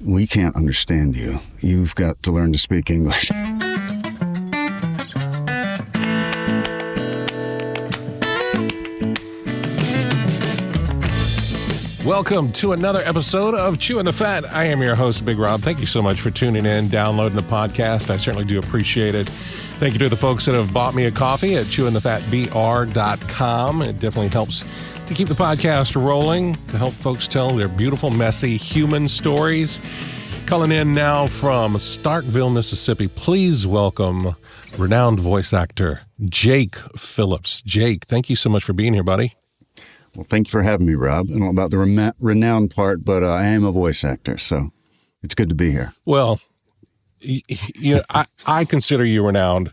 We can't understand you. You've got to learn to speak English. Welcome to another episode of Chewing the Fat. I am your host, Big Rob. Thank you so much for tuning in, downloading the podcast. I certainly do appreciate it. Thank you to the folks that have bought me a coffee at chewingthefatbr.com. It definitely helps to keep the podcast rolling, to help folks tell their beautiful, messy human stories. Calling in now from Starkville, Mississippi, please welcome renowned voice actor Jake Phillips. Jake, thank you so much for being here, buddy. Well, thank you for having me, Rob. I don't know about the renowned part, but I am a voice actor, so it's good to be here. Well, I consider you renowned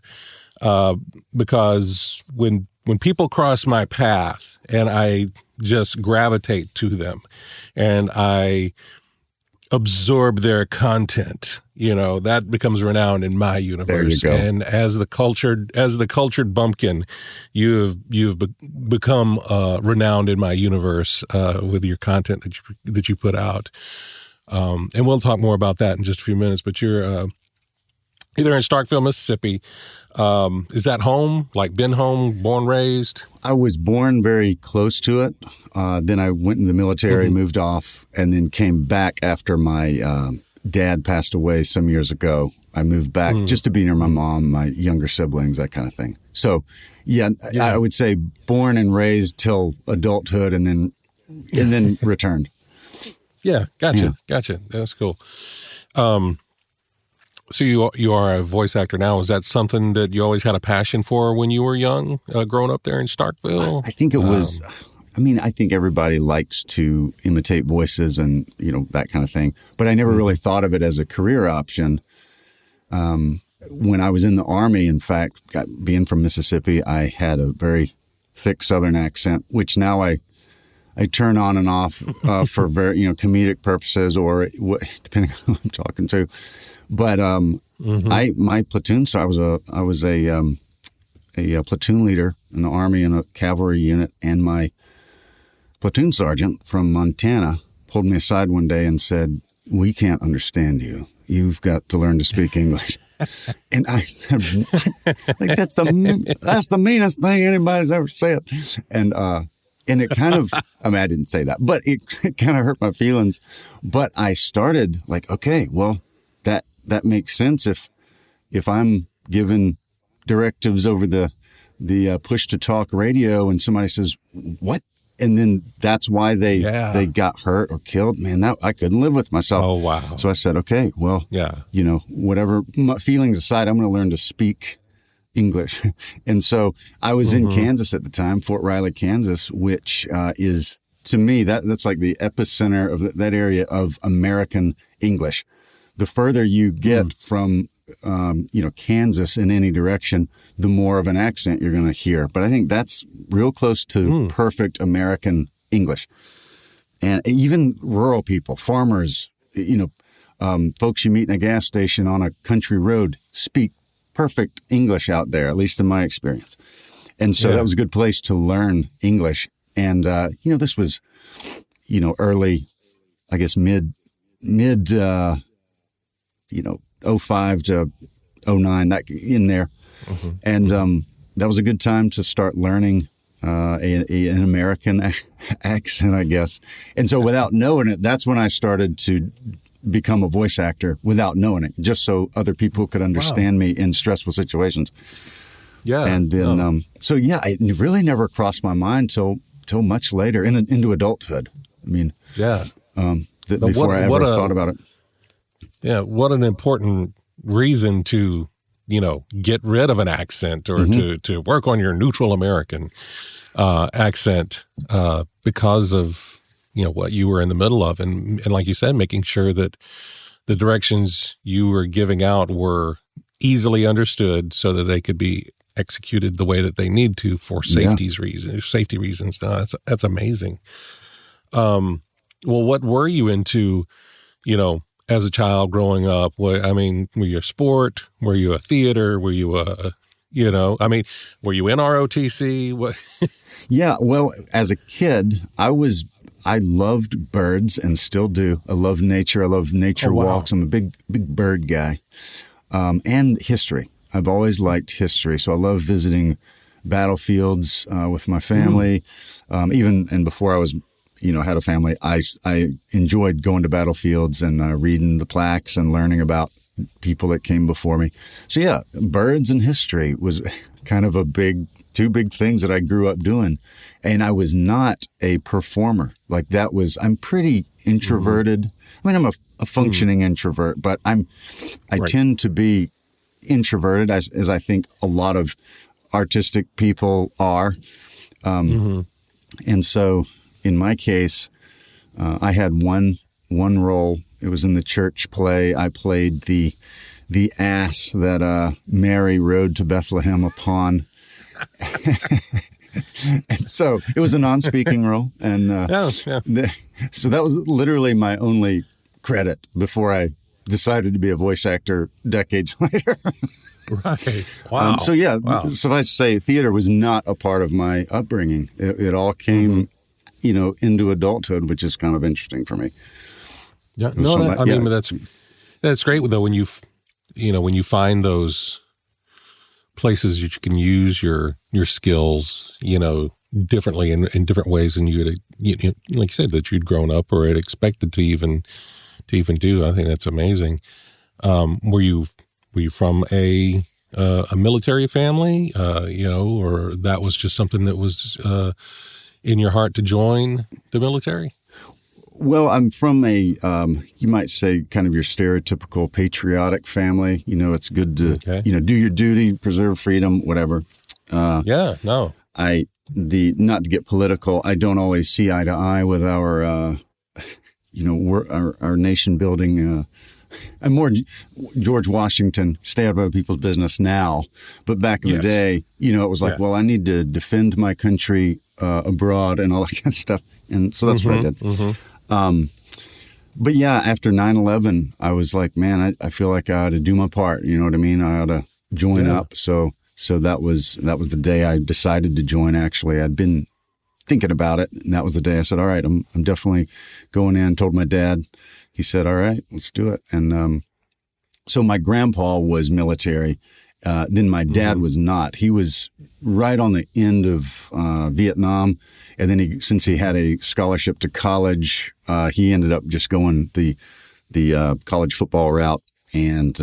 because when people cross my path and I just gravitate to them and I absorb their content, that becomes renowned in my universe. There you go. And as the cultured bumpkin, you've become renowned in my universe with your content that you put out. And we'll talk more about that in just a few minutes. But you're either in Starkville, Mississippi. Is that home? Like been home, born, raised? I was born very close to it. Then I went in the military, moved off, and then came back after my dad passed away some years ago. I moved back just to be near my mom, my younger siblings, that kind of thing. So, yeah, I would say born and raised till adulthood, and then returned. Yeah, gotcha. That's cool. So you are a voice actor now. Is that something that you always had a passion for when you were young, growing up there in Starkville? I think it was. I think everybody likes to imitate voices and that kind of thing. But I never really thought of it as a career option. When I was in the Army, in fact, being from Mississippi, I had a very thick Southern accent, which now I turn on and off for very comedic purposes or depending on who I'm talking to. But my platoon, so I was a platoon leader in the Army in a cavalry unit, and my platoon sergeant from Montana pulled me aside one day and said, "We can't understand you. You've got to learn to speak English." And I said, "What?" Like that's the meanest thing anybody's ever said. And it kind of, I didn't say that, but it kind of hurt my feelings. But I started like, okay, well, that makes sense if I'm given directives over the push to talk radio and somebody says, "What?" And then that's why they got hurt or killed. Man, I couldn't live with myself. Oh, wow. So I said, okay, well, whatever my feelings aside, I'm going to learn to speak English. And so I was in Kansas at the time, Fort Riley, Kansas, which is, to me, that's like the epicenter of that area of American English. The further you get from, Kansas in any direction, the more of an accent you're going to hear. But I think that's real close to perfect American English. And even rural people, farmers, folks you meet in a gas station on a country road speak perfect English out there, at least in my experience. And so that was a good place to learn English. And, this was, early, I guess, mid 05 to 09, that in there. And that was a good time to start learning an American accent, I guess. And so without knowing it, that's when I started to become a voice actor without knowing it, just so other people could understand me in stressful situations. Yeah. And then, it really never crossed my mind till much later into adulthood. Before I ever thought about it. Yeah. What an important reason to, get rid of an accent or to work on your neutral American accent because of, what you were in the middle of. And like you said, making sure that the directions you were giving out were easily understood so that they could be executed the way that they need to for safety reasons. No, that's amazing. Well, what were you into, as a child growing up? Were you a sport? Were you a theater? Were you a I mean, were you in ROTC? What? Yeah, well, as a kid, I loved birds and still do. I love nature. I love nature walks. I'm a big bird guy. And history. I've always liked history, so I love visiting battlefields with my family. Even and before I was, had a family, I enjoyed going to battlefields and reading the plaques and learning about people that came before me. So yeah, birds and history was kind of two big things that I grew up doing. And I was not a performer. Like I'm pretty introverted. I mean, I'm a functioning introvert, but I tend to be introverted as I think a lot of artistic people are. And so in my case, I had one role. It was in the church play. I played the ass that Mary rode to Bethlehem upon. And so it was a non-speaking role. And so that was literally my only credit before I decided to be a voice actor decades later. Right. Wow. Suffice to say, theater was not a part of my upbringing. It all came, into adulthood, which is kind of interesting for me. Yeah. That's great though when you find those places that you can use your skills, differently in different ways than you like you said, that you'd grown up or had expected to even do. I think that's amazing. Were you from a military family, or that was just something that was in your heart to join the military? Well, I'm from you might say, kind of your stereotypical patriotic family. It's good to, do your duty, preserve freedom, whatever. Not to get political, I don't always see eye to eye with our, our nation building. I'm more George Washington, stay out of other people's business now. But back in the day, it was like, well, I need to defend my country abroad and all that kind of stuff. And so that's what I did. But yeah, after 9/11, I was like, man, I feel like I ought to do my part. You know what I mean? I ought to join up. So that was the day I decided to join. Actually, I'd been thinking about it, and that was the day I said, all right, I'm definitely going in. Told my dad. He said, all right, let's do it. And so my grandpa was military. Then my dad was not. He was right on the end of Vietnam. And then since he had a scholarship to college, he ended up just going the college football route. And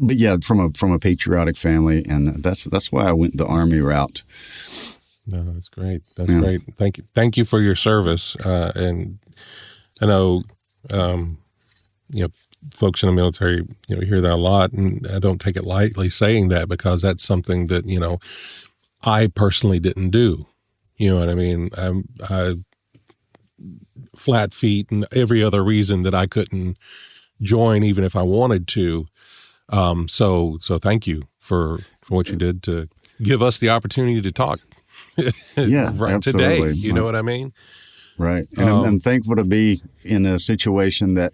but yeah, from a patriotic family, and that's why I went the Army route. No, that's great. That's great. Thank you for your service. And I know, folks in the military, hear that a lot, and I don't take it lightly saying that, because that's something that, I personally didn't do. You know what I mean? I flat feet and every other reason that I couldn't join, even if I wanted to. So thank you for what you did to give us the opportunity to talk. Right today. You know what I mean? Right. And I'm thankful to be in a situation that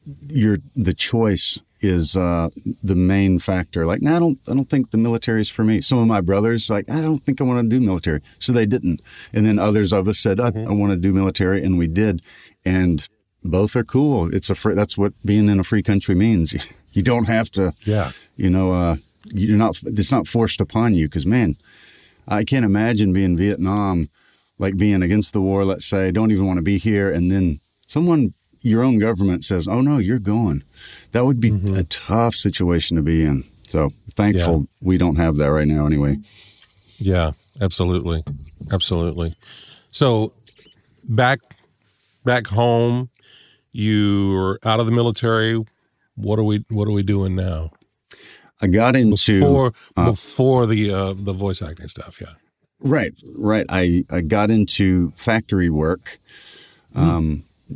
the choice is the main factor. Like, no, I don't think the military is for me. Some of my brothers, like, I don't think I want to do military. So they didn't. And then others of us said, I want to do military, and we did. And both are cool. That's what being in a free country means. You don't have to, it's not forced upon you, because, man, I can't imagine being Vietnam, like being against the war, let's say, don't even want to be here. And then your own government says, oh no, you're going. That would be a tough situation to be in. So thankful we don't have that right now anyway. Yeah, absolutely. Absolutely. So back home, you're out of the military. What are we doing now? I got into before the voice acting stuff. Yeah. Right. I got into factory work,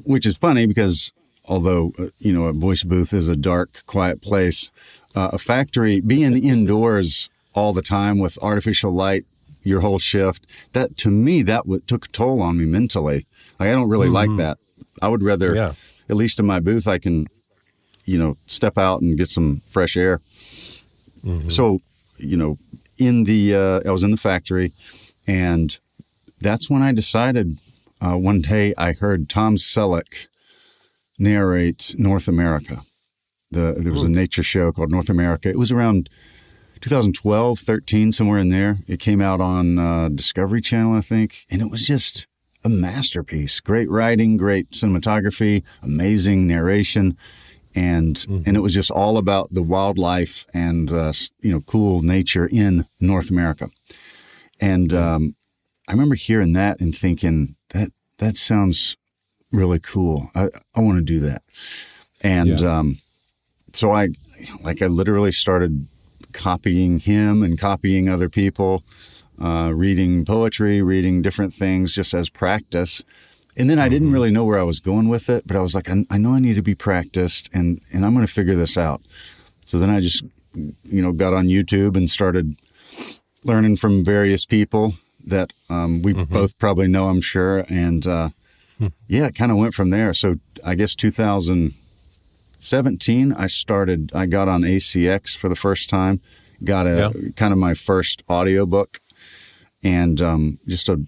which is funny because although, a voice booth is a dark, quiet place, a factory, being indoors all the time with artificial light, your whole shift, that to me, took a toll on me mentally. Like, I don't really like that. I would rather, at least in my booth, I can, step out and get some fresh air. So, I was in the factory, and that's when I decided, one day I heard Tom Selleck narrate North America. There was a nature show called North America. It was around 2012, 13, somewhere in there. It came out on Discovery Channel, I think, and it was just a masterpiece. Great writing, great cinematography, amazing narration, and it was just all about the wildlife and cool nature in North America. And I remember hearing that and thinking that sounds really cool. I want to do that. And so I literally started copying him and copying other people, reading poetry, reading different things just as practice. And then I didn't really know where I was going with it, but I was like, I know I need to be practiced, and I'm going to figure this out. So then I just, got on YouTube and started learning from various people that we both probably know, I'm sure. And it kind of went from there. So I guess 2017, I got on ACX for the first time, got kind of my first audiobook, and just a,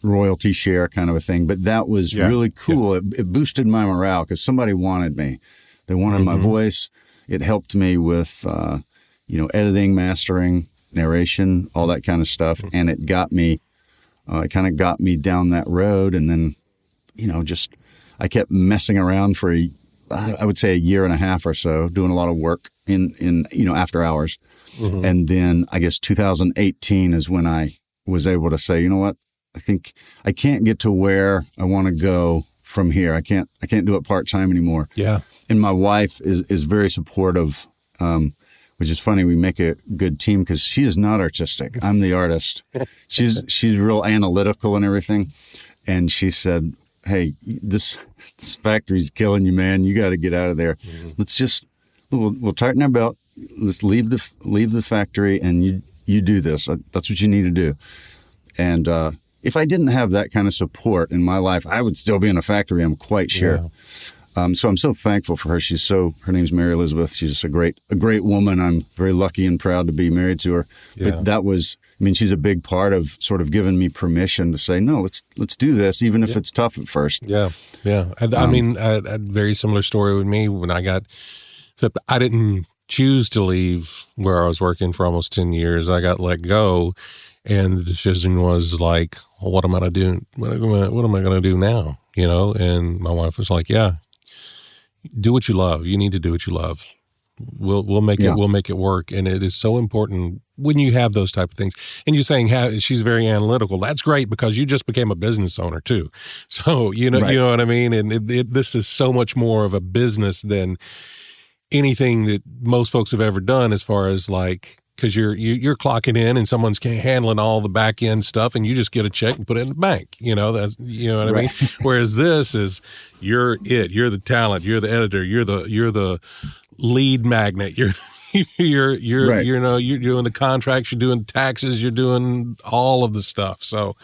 royalty share kind of a thing. But that was really cool. It boosted my morale because somebody wanted me. They wanted my voice. It helped me with, editing, mastering, narration, all that kind of stuff. And it got me, it kind of got me down that road. And then, I kept messing around for I would say a year and a half or so, doing a lot of work in after hours. And then I guess 2018 is when I was able to say, you know what, I think I can't get to where I want to go from here. I can't do it part-time anymore. Yeah. And my wife is very supportive, which is funny. We make a good team because she is not artistic. I'm the artist. She's real analytical and everything. And she said, hey, this factory's killing you, man. You got to get out of there. Let's we'll tighten our belt. Let's leave the factory, and you do this. That's what you need to do. And if I didn't have that kind of support in my life, I would still be in a factory, I'm quite sure. So I'm so thankful for her. Her name's Mary Elizabeth. She's just a great woman. I'm very lucky and proud to be married to her. But she's a big part of sort of giving me permission to say, no, let's do this, even if it's tough at first. Yeah. And a very similar story with me when except I didn't choose to leave where I was working for almost 10 years. I got let go, and the decision was like, well, what am I going to do? What am I going to do now? And my wife was like, yeah, do what you love. You need to do what you love. We'll make it work. And it is so important when you have those type of things. And you're saying she's very analytical. That's great because you just became a business owner too. So, you know what I mean? And this is so much more of a business than anything that most folks have ever done, as far as like, because you're clocking in and someone's handling all the back end stuff, and you just get a check and put it in the bank. That's what I mean. Whereas this is you're the talent, you're the editor, you're the lead magnet, you're doing the contracts, you're doing taxes, you're doing all of the stuff. So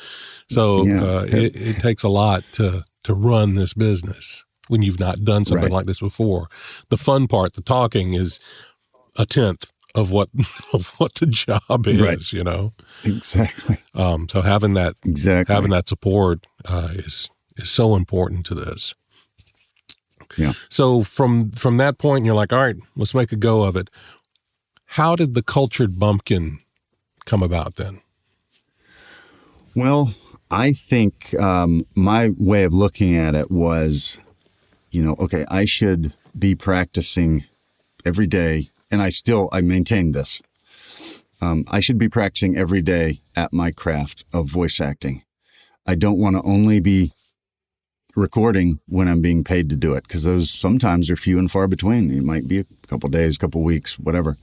it takes a lot to run this business when you've not done something like this before. The fun part, the talking, is a tenth of what the job is, Exactly. So having that support is so important to this. Yeah. So from that point, you're like, all right, let's make a go of it. How did the Cultured Bumpkin come about then? Well, I think my way of looking at it was, okay, I should be practicing every day. And I maintain this. I should be practicing every day at my craft of voice acting. I don't want to only be recording when I'm being paid to do it, because those sometimes are few and far between. It might be a couple of days, couple of weeks, whatever.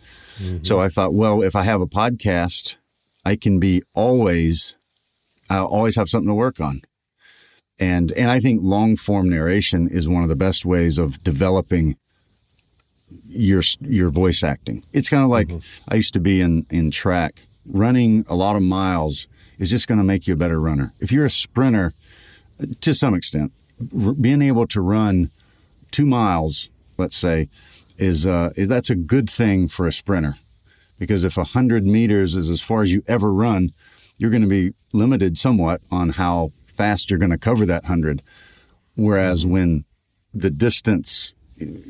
So I thought, well, if I have a podcast, I can I'll always have something to work on. And I think long form narration is one of the best ways of developing your voice acting. It's kind of like I used to be in track. Running a lot of miles is just going to make you a better runner. If you're a sprinter, to some extent, being able to run 2 miles, let's say, is that's a good thing for a sprinter, because if 100 meters is as far as you ever run, you're going to be limited somewhat on how fast you're going to cover that 100. Whereas when the distance,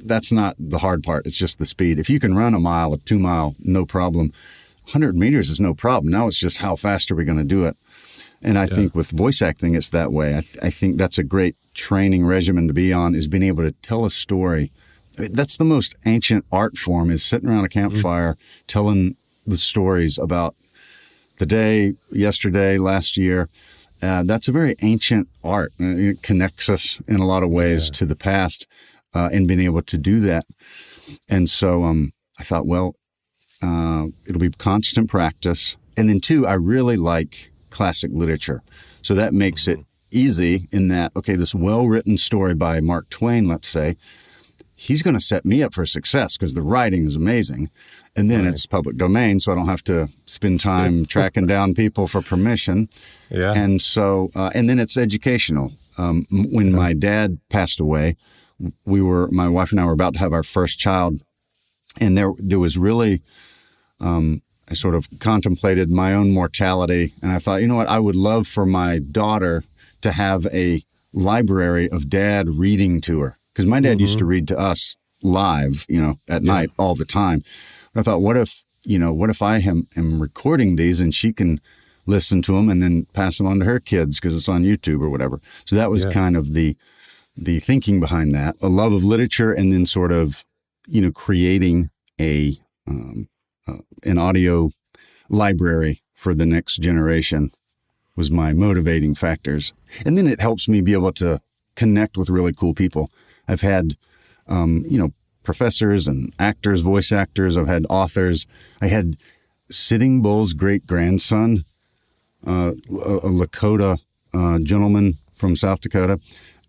that's not the hard part. It's just the speed. If you can run a mile, a 2 mile, no problem. 100 meters is no problem. Now it's just how fast are we going to do it? And I think with voice acting, it's that way. I think that's a great training regimen to be on, is being able to tell a story. That's the most ancient art form, is sitting around a campfire telling the stories about the day, yesterday, last year. That's a very ancient art. It connects us in a lot of ways to the past, and being able to do that. And so I thought, well, it'll be constant practice. And then 2, I really like classic literature. So that makes it easy in that, okay, this well-written story by Mark Twain, let's say, he's going to set me up for success because the writing is amazing. And then it's public domain, so I don't have to spend time tracking down people for permission. Yeah. And so, and then it's educational. When my dad passed away, my wife and I were about to have our first child. And there was really, I sort of contemplated my own mortality. And I thought, you know what, I would love for my daughter to have a library of dad reading to her. Because my dad used to read to us live, at night all the time. I thought, what if I am recording these and she can listen to them and then pass them on to her kids because it's on YouTube or whatever. So that was kind of the thinking behind that, a love of literature, and then sort of, creating an audio library for the next generation was my motivating factors. And then it helps me be able to connect with really cool people. I've had, professors and actors, voice actors. I've had authors. I had Sitting Bull's great-grandson, a Lakota gentleman from South Dakota.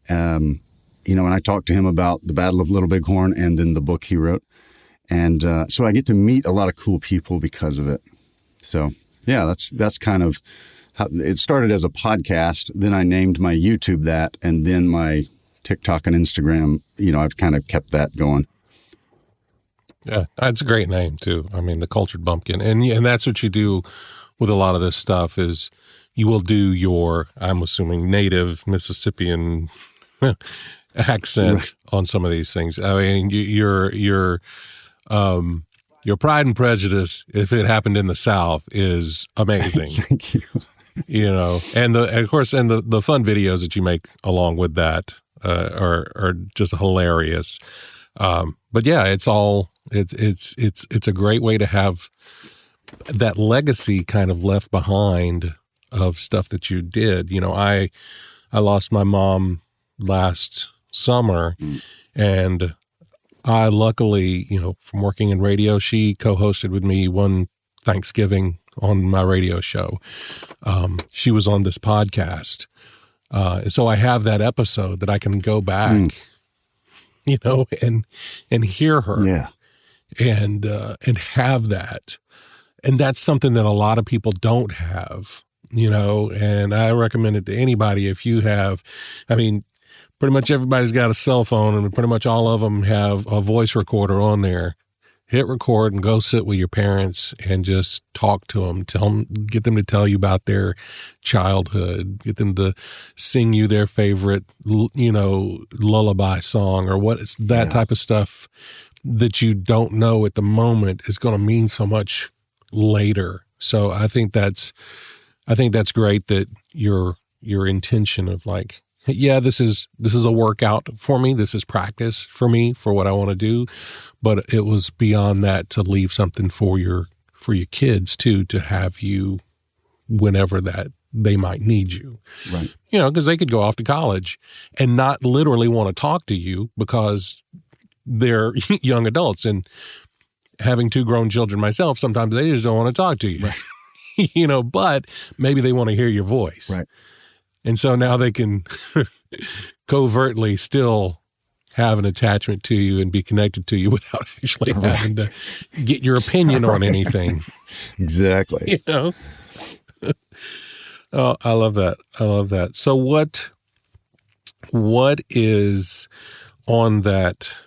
And I talked to him about the Battle of Little Bighorn and then the book he wrote. And so I get to meet a lot of cool people because of it. So, yeah, that's kind of how it started as a podcast. Then I named my YouTube that, and then my TikTok and Instagram, I've kind of kept that going. Yeah, it's a great name too. I mean, the Cultured Bumpkin. And that's what you do with a lot of this stuff is you will do your, I'm assuming, native Mississippian accent on some of these things. I mean, your Pride and Prejudice, if it happened in the South, is amazing. Thank you. And of course the fun videos that you make along with that are just hilarious. But yeah, it's a great way to have that legacy kind of left behind of stuff that you did. I lost my mom last summer, and I luckily, from working in radio, she co-hosted with me one Thanksgiving on my radio show. She was on this podcast. So I have that episode that I can go back, and hear her. Yeah. And have that. And that's something that a lot of people don't have, and I recommend it to anybody. If you have, pretty much everybody's got a cell phone, and pretty much all of them have a voice recorder on there. Hit record and go sit with your parents and just talk to them. Get them to tell you about their childhood. Get them to sing you their favorite, lullaby song or what it's that type of stuff that you don't know at the moment is going to mean so much later. So I think that's great that your intention of like, yeah, this is a workout for me. This is practice for me for what I want to do. But it was beyond that to leave something for your kids too, to have you whenever that they might need you. Right. Because they could go off to college and not literally want to talk to you because they're young adults. And having 2 grown children myself, sometimes they just don't want to talk to you. Right. But maybe they want to hear your voice. Right. And so now they can covertly still have an attachment to you and be connected to you without actually having to get your opinion on anything. Exactly. Oh, I love that. I love that. So what is on that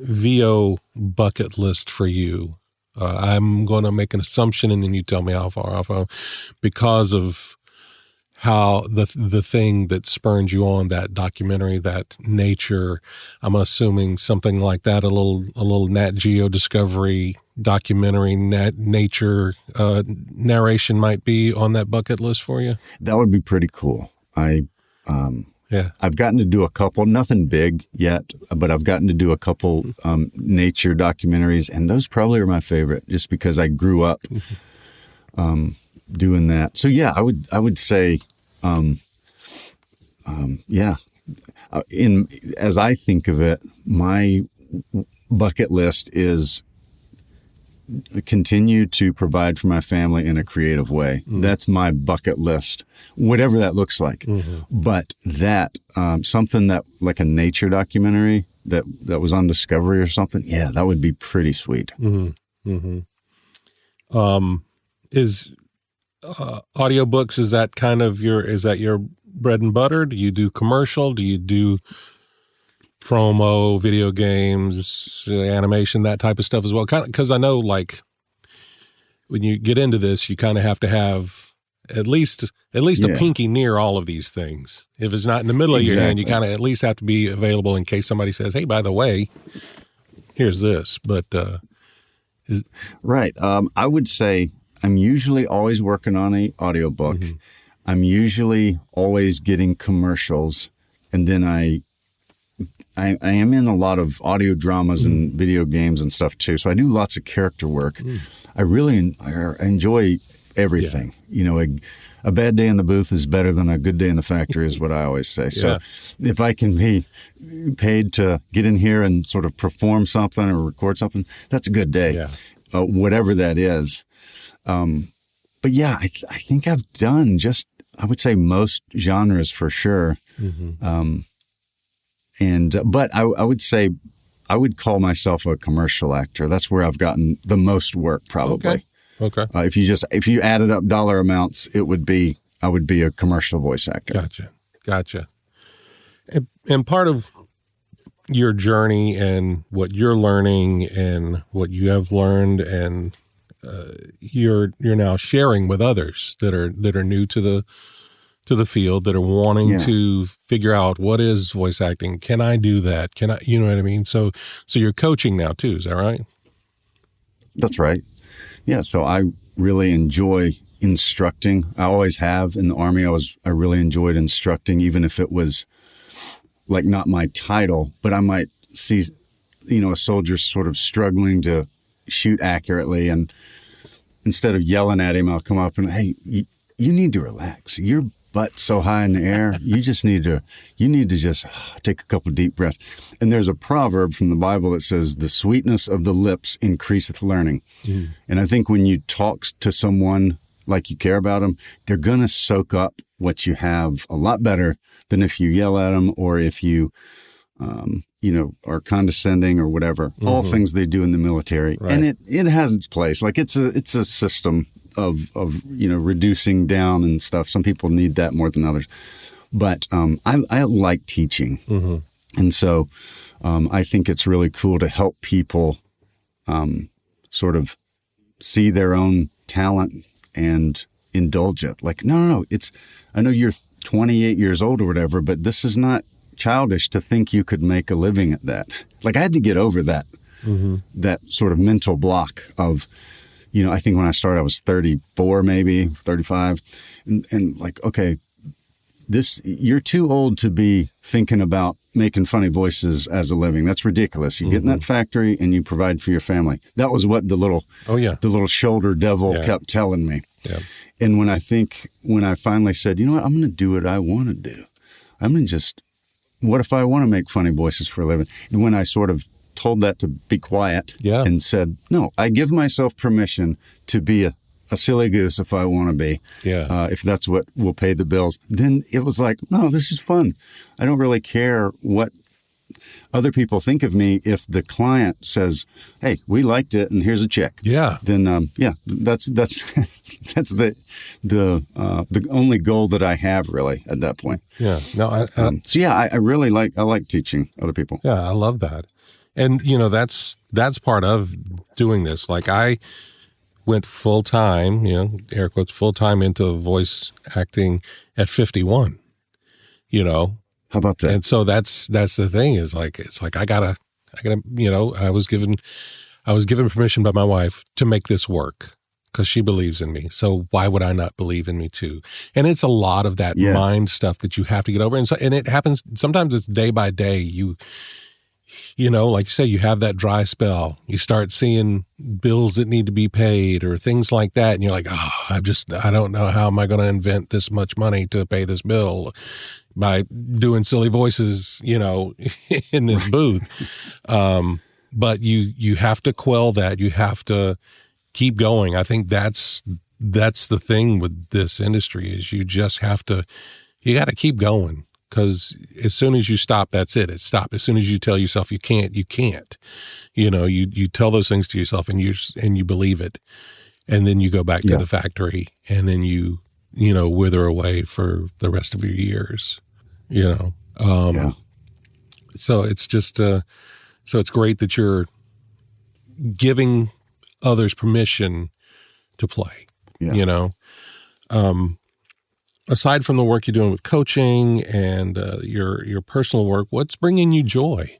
VO bucket list for you? I'm going to make an assumption, and then you tell me how far off I'm, because of how the thing that spurred you on, that documentary, that nature. I'm assuming something like that, a little Nat Geo Discovery documentary, nature narration might be on that bucket list for you. That would be pretty cool. I've gotten to do a couple, nothing big yet, but I've gotten to do a couple nature documentaries, and those probably are my favorite, just because I grew up doing that. So yeah, I would say, as I think of it, my bucket list is continue to provide for my family in a creative way. Mm-hmm. That's my bucket list, whatever that looks like. Mm-hmm. But that, something that like a nature documentary that was on Discovery or something, yeah, that would be pretty sweet. Mm-hmm. Mm-hmm. Is audiobooks, is that your bread and butter? Do you do commercial? Do you do promo, video games, animation, that type of stuff as well? Because I know, like, when you get into this, you kind of have to have at least a pinky near all of these things. If it's not in the middle of your hand, you kind of at least have to be available in case somebody says, "Hey, by the way, here's this." But right. I would say I'm usually always working on an audiobook. Mm-hmm. I'm usually always getting commercials, and then I am in a lot of audio dramas and video games and stuff too. So I do lots of character work. I really enjoy everything. Yeah. You know, a bad day in the booth is better than a good day in the factory is what I always say. So if I can be paid to get in here and sort of perform something or record something, that's a good day, whatever that is. But yeah, I think I've done I would say most genres for sure. Mm-hmm. But I would say I would call myself a commercial actor. That's where I've gotten the most work, probably. Okay. If you added up dollar amounts, I would be a commercial voice actor. Gotcha. And part of your journey and what you're learning and what you have learned, and you're now sharing with others that are new to the field, that are wanting to figure out, what is voice acting? Can I do that? Can I, you know what I mean? So you're coaching now too, is that right? That's right. Yeah. So I really enjoy instructing. I always have. In the Army, I really enjoyed instructing, even if it was like not my title, but I might see, a soldier sort of struggling to shoot accurately, and instead of yelling at him, I'll come up and, "Hey, you need to relax. Your butt's so high in the air. You need to just take a couple deep breaths." And there's a proverb from the Bible that says, "The sweetness of the lips increaseth learning." Mm. And I think when you talk to someone like you care about them, they're going to soak up what you have a lot better than if you yell at them, or if you, are condescending or whatever. Mm-hmm. All things they do in the military. Right. And it has its place. Like it's a system of reducing down and stuff. Some people need that more than others. But I like teaching. Mm-hmm. And so I think it's really cool to help people sort of see their own talent and indulge it. Like, no, I know you're 28 years old or whatever, but this is not childish to think you could make a living at that. Like, I had to get over that, that sort of mental block of, I think when I started, I was 34, maybe 35. And like, okay, you're too old to be thinking about making funny voices as a living. That's ridiculous. You get in that factory and you provide for your family. That was what the little shoulder devil kept telling me. Yeah. And when I finally said, I'm going to do what I want to do. I'm going to what if I want to make funny voices for a living? And when I sort of told that to be quiet and said, no, I give myself permission to be a silly goose if I want to be, if that's what will pay the bills, then it was like, no, this is fun. I don't really care what other people think of me. If the client says, "Hey, we liked it and here's a check," then that's the only goal that I have really at that point. Yeah. No, I really like teaching other people. Yeah, I love that. And, that's part of doing this. Like I went full time, air quotes, full time into voice acting at 51, How about that? And so that's the thing is like, it's like, I gotta, I was given permission by my wife to make this work because she believes in me. So why would I not believe in me too? And it's a lot of that mind stuff that you have to get over. And so, and it happens, sometimes it's day by day. Like you say, you have that dry spell. You start seeing bills that need to be paid or things like that. And you're like, I don't know how am I going to invent this much money to pay this bill by doing silly voices, in this booth. But you have to quell that. You have to keep going. I think that's the thing with this industry is you got to keep going. Because as soon as you stop, that's it. It's stopped. As soon as you tell yourself you can't, you can't. You tell those things to yourself and you believe it. And then you go back to the factory and then you wither away for the rest of your years, So it's just, so it's great that you're giving others permission to play, Aside from the work you're doing with coaching and your personal work, what's bringing you joy?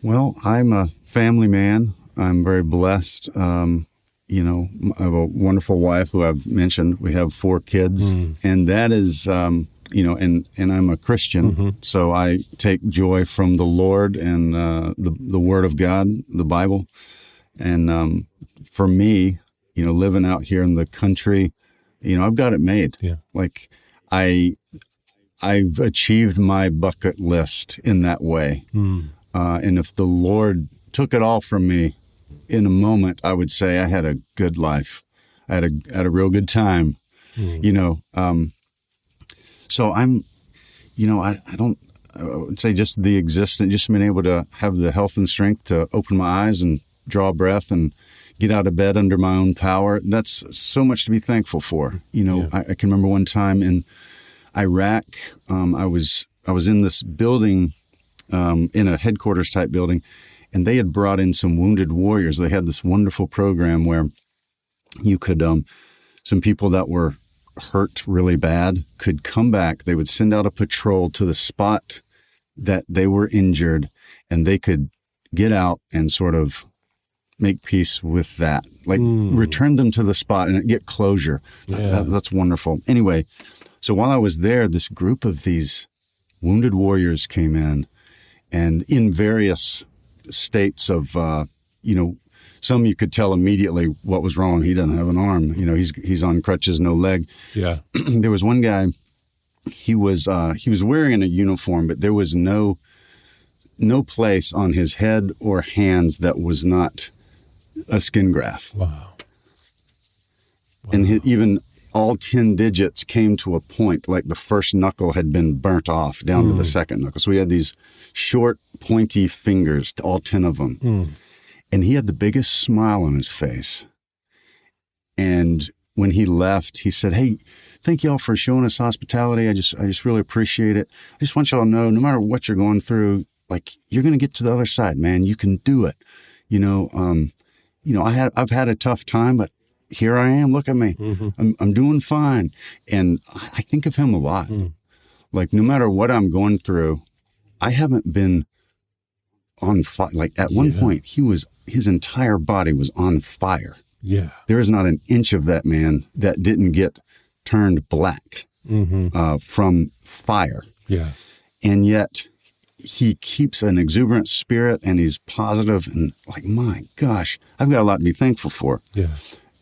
Well, I'm a family man. I'm very blessed. I have a wonderful wife who I've mentioned. We have 4 kids, and that is, and I'm a Christian, so I take joy from the Lord and the Word of God, the Bible. And for me, living out here in the country, I've got it made. Yeah. Like I've achieved my bucket list in that way. And if the Lord took it all from me in a moment, I would say I had a good life. I had a real good time, So I'm, I would say just the existence, just being able to have the health and strength to open my eyes and draw a breath and get out of bed under my own power. That's so much to be thankful for. I can remember one time in Iraq, I was in this building, in a headquarters type building, and they had brought in some wounded warriors. They had this wonderful program where you could, some people that were hurt really bad could come back. They would send out a patrol to the spot that they were injured, and they could get out and sort of make peace with that, like return them to the spot and get closure. That's wonderful. Anyway, so while I was there, this group of these wounded warriors came in, and in various states of, some you could tell immediately what was wrong. He doesn't have an arm. He's on crutches, no leg. Yeah. There was one guy. He was wearing a uniform, but there was no place on his head or hands that was not a skin graft. Wow. And even all 10 digits came to a point, like the first knuckle had been burnt off down to the second knuckle. So we had these short, pointy fingers, all 10 of them. And he had the biggest smile on his face. And when he left, he said, "Hey, thank y'all for showing us hospitality. I just really appreciate it. I just want y'all to know, no matter what you're going through, like, you're going to get to the other side, man. You can do it. I've had a tough time, but here I am. Look at me. I'm doing fine." And I think of him a lot. Like, no matter what I'm going through, I haven't been on fire. Like, at one point, his entire body was on fire. Yeah. There is not an inch of that man that didn't get turned black from fire. Yeah. And yet he keeps an exuberant spirit, and he's positive, and like, my gosh, I've got a lot to be thankful for. Yeah.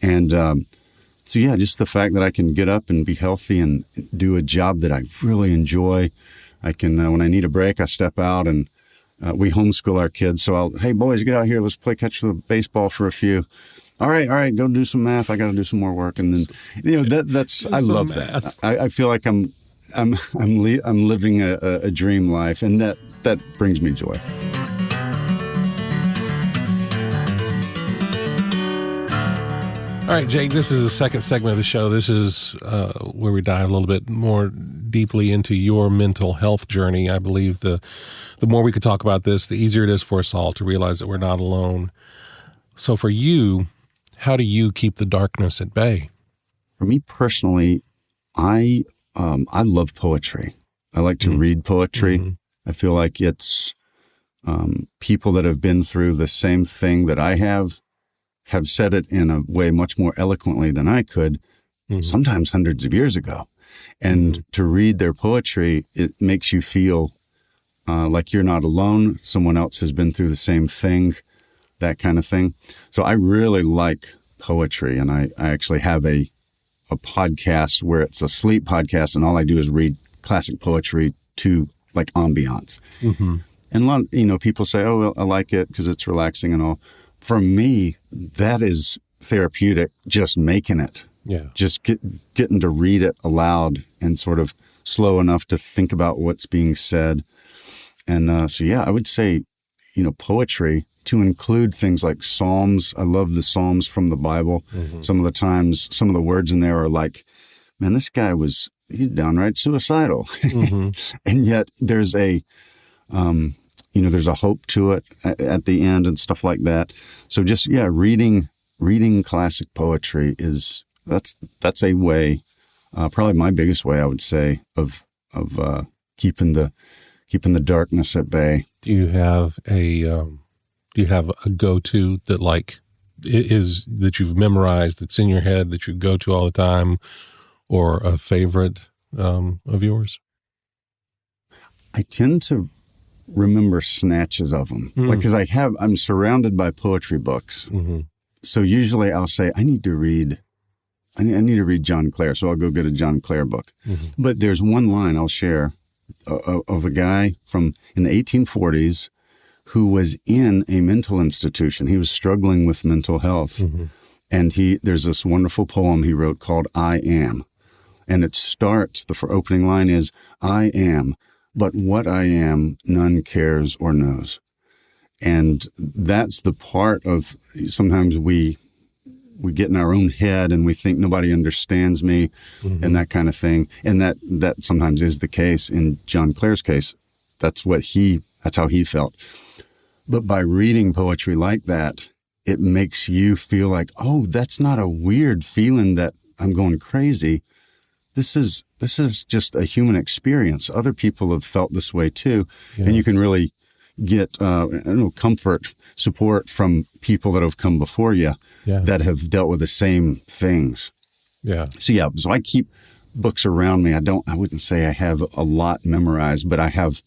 And just the fact that I can get up and be healthy and do a job that I really enjoy. I can, when I need a break, I step out, and we homeschool our kids. So hey, boys, get out here. Let's play catch the baseball for a few. All right, go do some math. I got to do some more work. And then, that's I love math. That. I feel like I'm living a dream life, and that brings me joy. All right, Jake, this is the second segment of the show. This is where we dive a little bit more deeply into your mental health journey. I believe the more we could talk about this, the easier it is for us all to realize that we're not alone. So for you, how do you keep the darkness at bay? For me personally, I love poetry. I like to read poetry. Mm-hmm. I feel like it's people that have been through the same thing that I have said it in a way much more eloquently than I could, sometimes hundreds of years ago. And to read their poetry, it makes you feel like you're not alone. Someone else has been through the same thing, that kind of thing. So I really like poetry, and I actually have a podcast where it's a sleep podcast, and all I do is read classic poetry to like ambiance. Mm-hmm. And a lot, people say, "Oh, well, I like it because it's relaxing and all." For me, that is therapeutic. Just making it, just getting to read it aloud and sort of slow enough to think about what's being said. And I would say, poetry, to include things like Psalms. I love the Psalms from the Bible. Mm-hmm. Some of the times, some of the words in there are like, man, this guy he's downright suicidal. Mm-hmm. And yet there's there's a hope to it at the end and stuff like that. So just, reading classic poetry that's a way, probably my biggest way, I would say, of keeping the darkness at bay. Do you have a go-to that is that you've memorized, that's in your head, that you go to all the time, or a favorite of yours? I tend to remember snatches of them, because I'm surrounded by poetry books. Mm-hmm. So usually I'll say, I need to read John Clare. So I'll go get a John Clare book. Mm-hmm. But there's one line I'll share of a guy in the 1840s who was in a mental institution. He was struggling with mental health. Mm-hmm. And there's this wonderful poem he wrote called I Am. And it starts, the opening line is, I am, but what I am, none cares or knows. And that's the part of, sometimes we get in our own head and we think nobody understands me, and that kind of thing. And that sometimes is the case. In John Clare's case, that's how he felt. But by reading poetry like that, it makes you feel like, oh, that's not a weird feeling that I'm going crazy. This is just a human experience. Other people have felt this way too. Yeah. And you can really get comfort, support from people that have come before you that have dealt with the same things. Yeah. So I keep books around me. I wouldn't say I have a lot memorized, but I have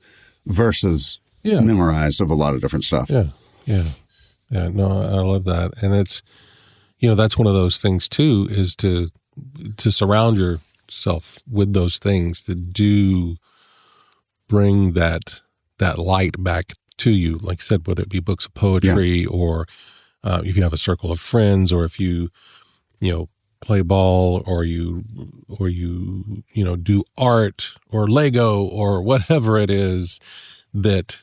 verses memorized of a lot of different stuff. Yeah. No, I love that. And it's, that's one of those things too, is to surround yourself with those things that do bring that light back to you. Like I said, whether it be books of poetry or if you have a circle of friends, or if you play ball, or you do art or Lego or whatever it is that,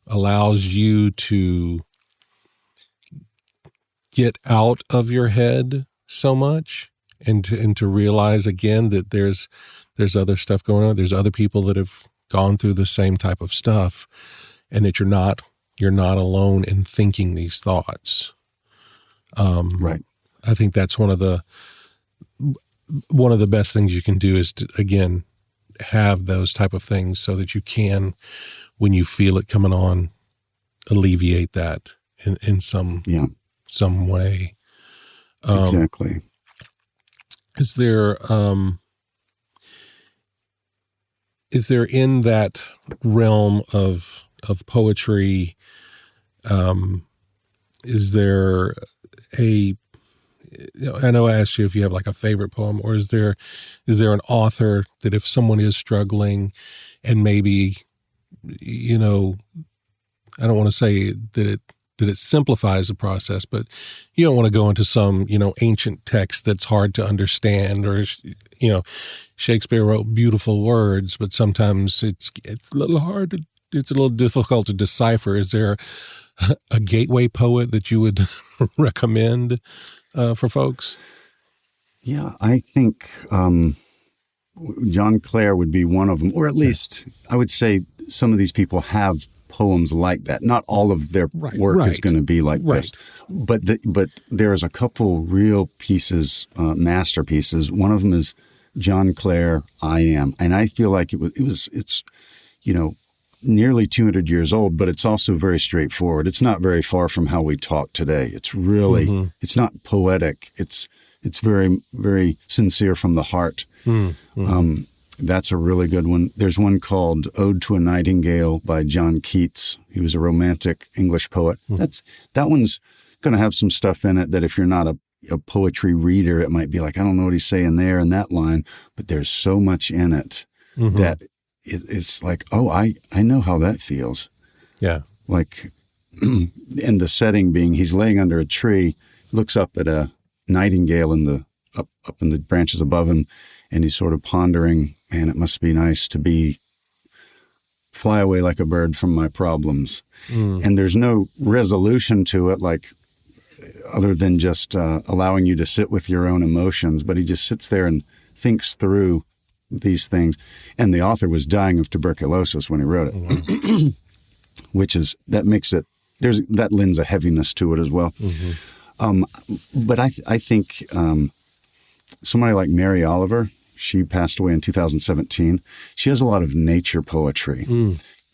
allows you to get out of your head so much and to realize again that there's other stuff going on. There's other people that have gone through the same type of stuff, and that you're not alone in thinking these thoughts. Right. I think that's one of the best things you can do is to, again, have those type of things so that you can, when you feel it coming on, alleviate that in some way. Exactly. Is there in that realm of poetry, is there I know I asked you if you have like a favorite poem, or is there an author that if someone is struggling and maybe, I don't want to say that it simplifies the process, but you don't want to go into some, ancient text that's hard to understand, or, Shakespeare wrote beautiful words, but sometimes it's a little hard it's a little difficult to decipher. Is there a gateway poet that you would recommend for folks? Yeah, I think John Clare would be one of them, or at least I would say some of these people have poems like that. Not all of their work is going to be like this, but there's a couple real pieces, masterpieces. One of them is John Clare, "I Am," and I feel like it's nearly 200 years old, but it's also very straightforward. It's not very far from how we talk today. It's really it's not poetic. It's very, very sincere from the heart. That's a really good one. There's one called "Ode to a Nightingale" by John Keats. He was a romantic English poet. That one's going to have some stuff in it that if you're not a poetry reader, it might be like, I don't know what he's saying there in that line, but there's so much in it that it's like, oh, I know how that feels. Yeah. Like, and the setting being he's laying under a tree, looks up at a nightingale up in the branches above him, and he's sort of pondering, man, it must be nice to fly away like a bird from my problems. And there's no resolution to it, like other than just allowing you to sit with your own emotions. But he just sits there and thinks through these things. And the author was dying of tuberculosis when he wrote it, that lends a heaviness to it as well. But I think somebody like Mary Oliver, she passed away in 2017. She has a lot of nature poetry.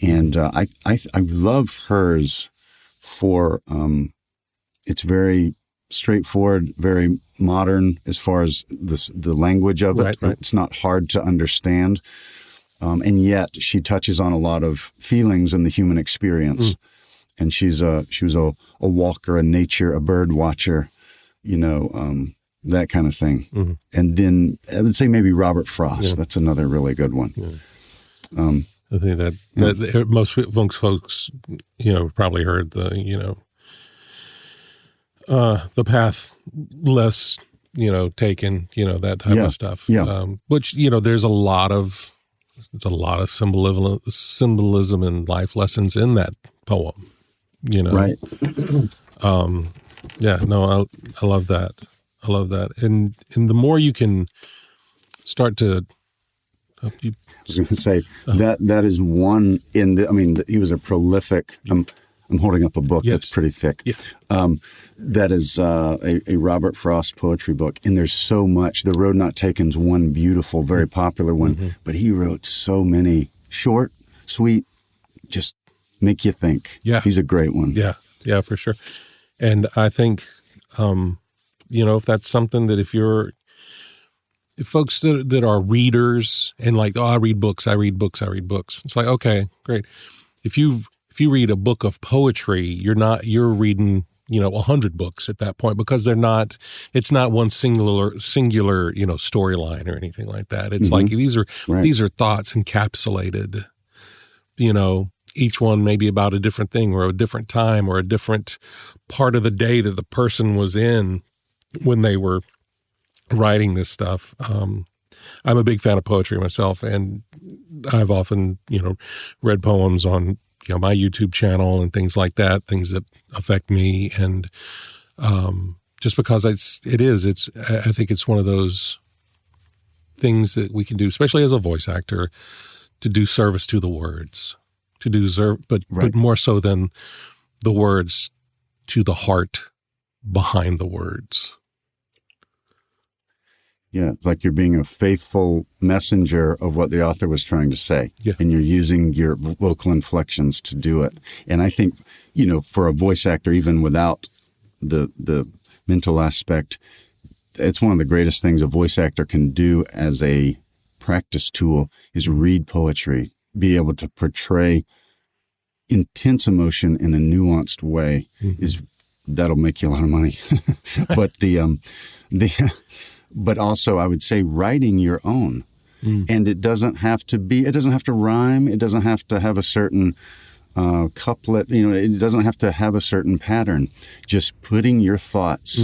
And I love hers for, it's very straightforward, very modern as far as the language of it. Right. It's not hard to understand. And yet she touches on a lot of feelings in the human experience. And she was a walker, a nature, a bird watcher, that kind of thing. And then I would say maybe Robert Frost. Yeah. That's another really good one. Yeah. I think that most folks, probably heard the path less, taken, that type of stuff. Yeah. Which, there's a lot of symbolism and life lessons in that poem, Right. I love that. I love that. And the more you can start to, I was going to say that is one he was a prolific, I'm holding up a book that's pretty thick. Yeah. That is a Robert Frost poetry book. And there's so much. The Road Not Taken's one beautiful, very popular one, but he wrote so many short, sweet, just make you think. Yeah. He's a great one. Yeah. Yeah, for sure. And I think, if that's something that if folks that are readers and like, I read books. It's like, okay, great. If you read a book of poetry, you're reading, 100 books at that point, because it's not one singular, storyline or anything like that. It's like these are thoughts encapsulated, each one maybe about a different thing or a different time or a different part of the day that the person was in when they were writing this stuff. I'm a big fan of poetry myself, and I've often, read poems on, my YouTube channel and things like that, things that affect me. And just because I think it's one of those things that we can do, especially as a voice actor, to do service to the words, but more so than the words, to the heart behind the words. Yeah, it's like you're being a faithful messenger of what the author was trying to say. Yeah. And you're using your vocal inflections to do it. And I think, for a voice actor, even without the mental aspect, it's one of the greatest things a voice actor can do as a practice tool is read poetry, be able to portray intense emotion in a nuanced way. That'll make you a lot of money. But but also I would say writing your own. And it doesn't have to rhyme. It doesn't have to have a certain couplet, it doesn't have to have a certain pattern. Just putting your thoughts.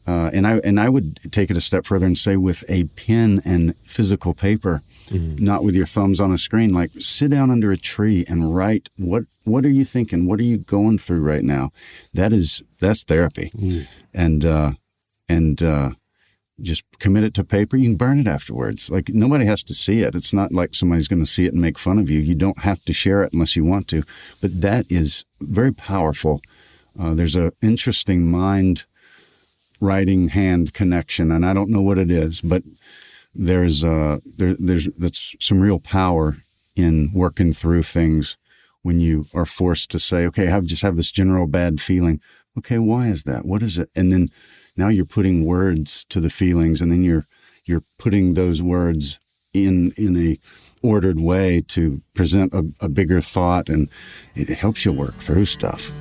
And I would take it a step further and say with a pen and physical paper, not with your thumbs on a screen, like sit down under a tree and write what are you thinking? What are you going through right now? That's therapy. And just commit it to paper. You can burn it afterwards. Like, nobody has to see it. It's not like somebody's going to see it and make fun of you. You don't have to share it unless you want to. But that is very powerful. There's an interesting mind writing hand connection, and I don't know what it is, but there's that's some real power in working through things when you are forced to say, okay, I just have this general bad feeling. Okay, why is that? What is it? And then now you're putting words to the feelings, and then you're putting those words in a ordered way to present a bigger thought, and it helps you work through stuff.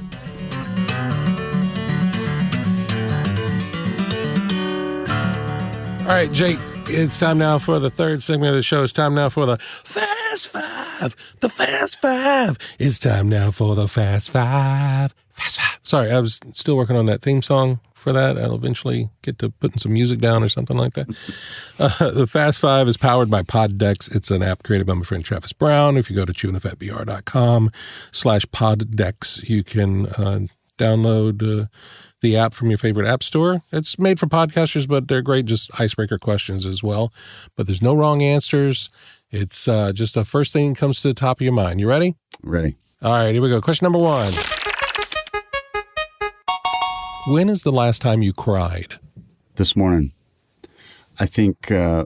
All right, Jake, it's time now for the third segment of the show. It's time now for the Fast Five. The Fast Five. It's time now for the Fast Five. Fast Five. Sorry, I was still working on that theme song for that. I'll eventually get to putting some music down or something like that. The Fast Five is powered by Poddex. It's an app created by my friend Travis Brown. If you go to chewingthefatbr.com/Poddex, you can download the app from your favorite app store. It's made for podcasters, but they're great, just icebreaker questions as well. But there's no wrong answers. It's just the first thing that comes to the top of your mind. You ready? Ready. All right, here we go. Question number 1. When is the last time you cried? This morning. I think Yeah?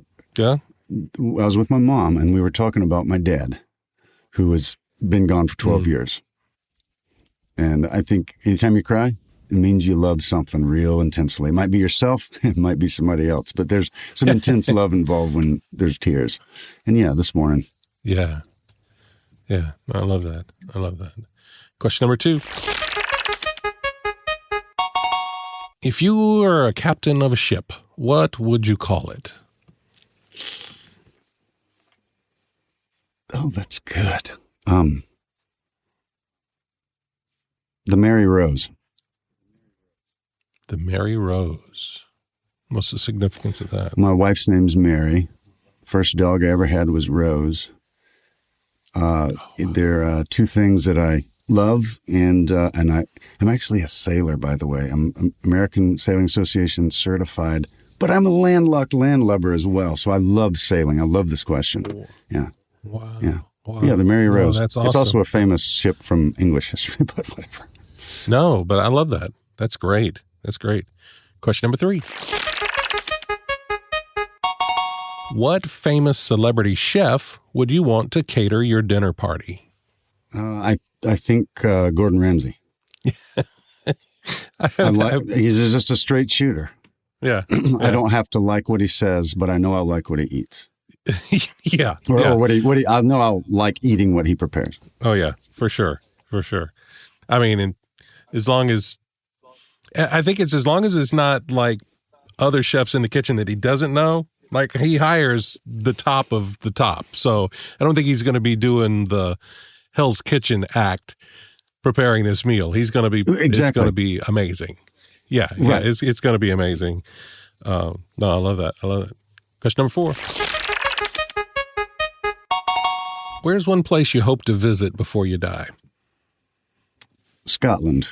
I was with my mom, and we were talking about my dad, who has been gone for 12 years. And I think anytime you cry, it means you love something real intensely. It might be yourself, it might be somebody else, but there's some intense love involved when there's tears. And yeah, this morning. Yeah. Yeah, I love that. I love that. Question number 2. If you were a captain of a ship, what would you call it? Oh, that's good. The Mary Rose. The Mary Rose. What's the significance of that? My wife's name's Mary. First dog I ever had was Rose. There are two things that I love, and I'm actually a sailor, by the way. I'm American Sailing Association certified, but I'm a landlocked landlubber as well. So I love sailing. I love this question. Yeah. Wow. Yeah. Wow. Yeah, the Mary Rose. That's awesome. It's also a famous ship from English history, but whatever. No, but I love that. That's great. That's great. Question number 3. What famous celebrity chef would you want to cater your dinner party? I think Gordon Ramsay. He's just a straight shooter. Yeah. I don't have to like what he says, but I know I'll like what he eats. Yeah. Or what he I know I'll like eating what he prepares. Oh yeah, for sure. For sure. I mean, and as long as it's not like other chefs in the kitchen that he doesn't know, like he hires the top of the top. So I don't think he's going to be doing the Hell's Kitchen act preparing this meal. He's going to be, It's going to be amazing. Yeah. Right. Yeah. It's going to be amazing. No, I love that. I love it. Question number 4. Where's one place you hope to visit before you die? Scotland.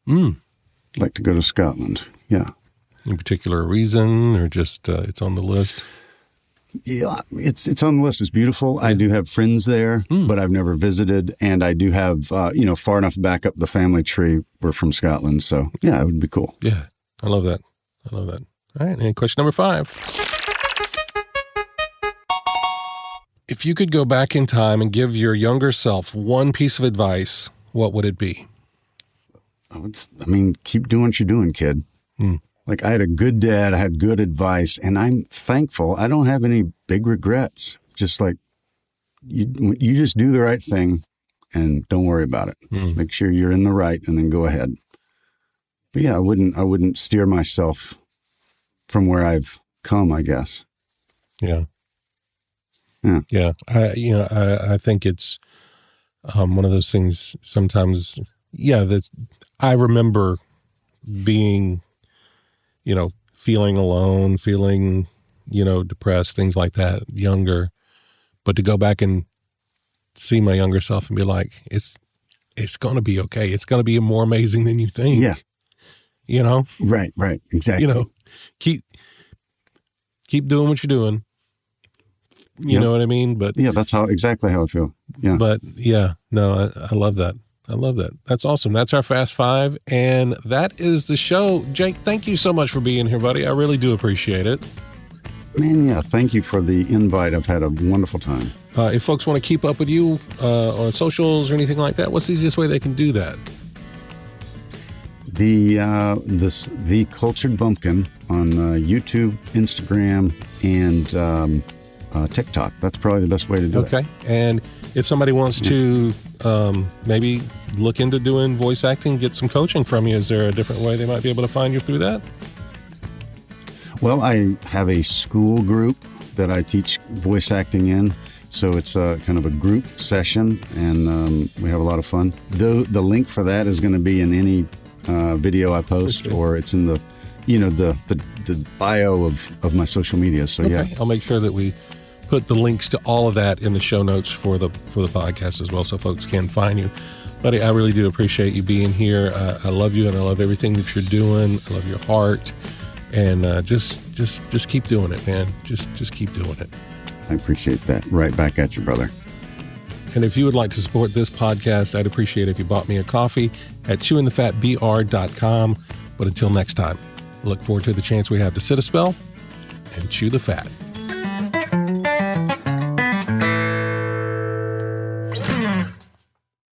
I'd like to go to Scotland. Yeah. Any particular reason, or just it's on the list? Yeah, it's on the list. It's beautiful. I do have friends there, but I've never visited, and I do have far enough back up the family tree. We're from Scotland, so yeah, it would be cool. Yeah, I love that. I love that. All right, and question number 5. If you could go back in time and give your younger self one piece of advice, what would it be? Keep doing what you're doing, kid. Like, I had a good dad, I had good advice, and I'm thankful. I don't have any big regrets. Just like, you just do the right thing and don't worry about it. Make sure you're in the right and then go ahead. But yeah, I wouldn't steer myself from where I've come, I guess. Yeah. Yeah. I think it's one of those things sometimes, that I remember being, feeling alone, feeling, depressed, things like that, younger. But to go back and see my younger self and be like, it's going to be okay. It's going to be more amazing than you think. Yeah. Right. Exactly. keep doing what you're doing. You know what I mean? But yeah, that's exactly how I feel. Yeah. But yeah, no, I love that. I love that. That's awesome. That's our Fast Five. And that is the show. Jake, thank you so much for being here, buddy. I really do appreciate it. Man, yeah, thank you for the invite. I've had a wonderful time. If folks want to keep up with you on socials or anything like that, what's the easiest way they can do that? The Cultured Bumpkin on YouTube, Instagram, and TikTok. That's probably the best way to do it. Okay. And if somebody wants to maybe look into doing voice acting, get some coaching from you, is there a different way they might be able to find you through that? Well, I have a school group that I teach voice acting in. So it's a kind of a group session, and we have a lot of fun. The link for that is going to be in any video I post, or it's in the bio of my social media. So yeah, I'll make sure that we put the links to all of that in the show notes for the podcast as well, so folks can find you. Buddy, I really do appreciate you being here. I love you, and I love everything that you're doing. I love your heart, and just keep doing it, man. Just keep doing it. I appreciate that. Right back at you, brother. And if you would like to support this podcast, I'd appreciate it if you bought me a coffee at chewingthefatbr.com. But until next time, look forward to the chance we have to sit a spell and chew the fat.